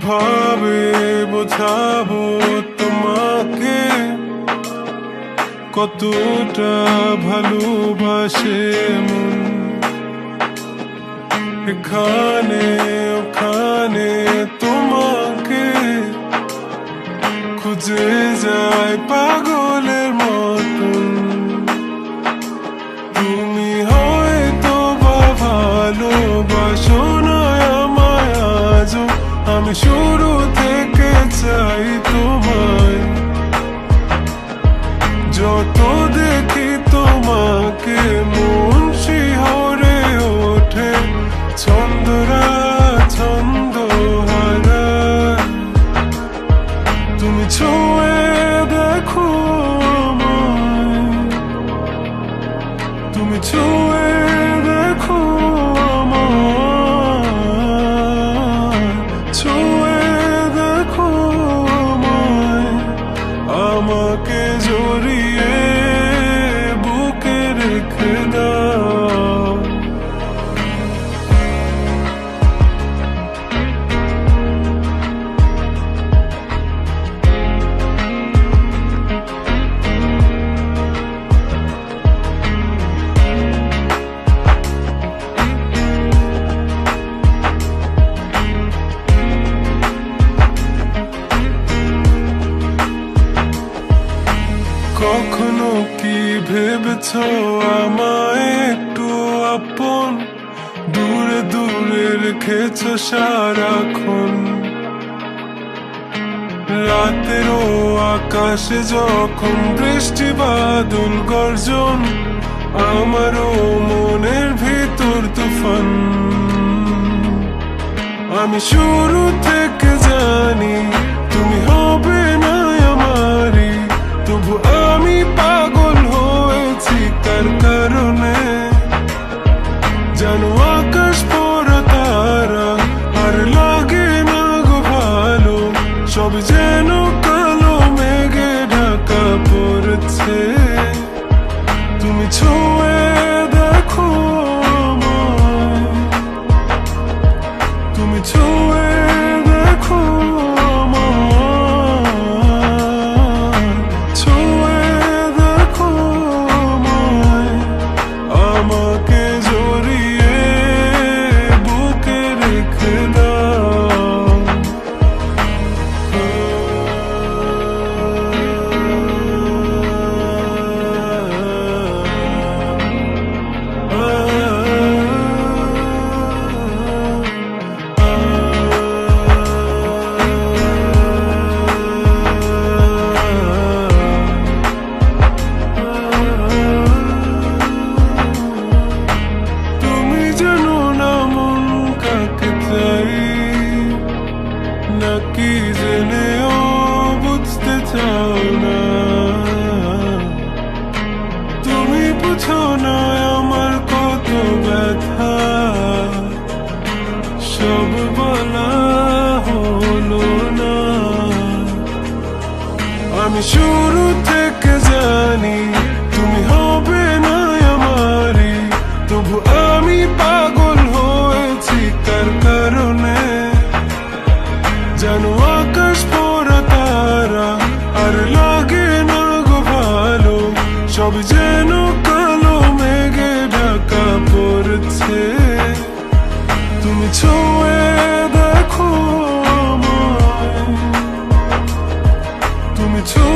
কিভাবে বোঝাবো তোমাকে কতটা ভালোবাসে মন। এখানে ওখানে তোমাকে খুঁজে যায় পাগলের মতন। তুমি হয়তো বা ভালোবাসো না আমায় আজও, আমি শুরু থেকে চাই তোমায়। যত দেখি তোমাকে মন শিহরে ওঠে, ছন্দরা ছন্দ হারায়। তুমি ছুঁয়ে দেখো আমায়, তুমি ছুঁয়ে দেখো আমায়, ছুঁয়ে দেখো আমায়। আমাকে জড়িয়ে বুকে রেখে দাও। কখনো কি ভেবেছ আমায় একটু আপন, দূরে দূরে রেখেছ সারাক্ষণ। রাতেরও আকাশে যখন বৃষ্টি বাদল গর্জন, আমারও মনের ভিতর তুফান। আমি শুরু থেকে জানি তুমি হবে না আমারই, তবু আমি পাগল হয়েছি তার কারণে। জানো আকাশ পড়া তারা আর লাগে না গো ভালো, সব যেন কালো মেঘে ঢাকা পড়েছে। তুমি ছুঁয়ে দেখো আমায়, তুমি ছুঁয়ে দেখো আমায়, ছুঁয়ে দেখো আমায়। আমাকে জড়িয়ে বুকে রেখে দাও। তুমি জানো না মন কাকে চাই, নাকি জেনেও বুঝতে চাও না। তুমি বুঝো না আমার কত ব্যথা, সব বলা হলো না। আমি শুরু থেকে জানি তুমি হবে না আমারই, তবু আমি পাগল হয়েছি কার কারণে। জানো আকাশ পড়া তারা আর লাগে না গো ভালো, সব যেন কালো মেঘে ঢাকা পড়েছে। তুমি ছুঁয়ে দেখো আমায়, তুমি ছুঁয়ে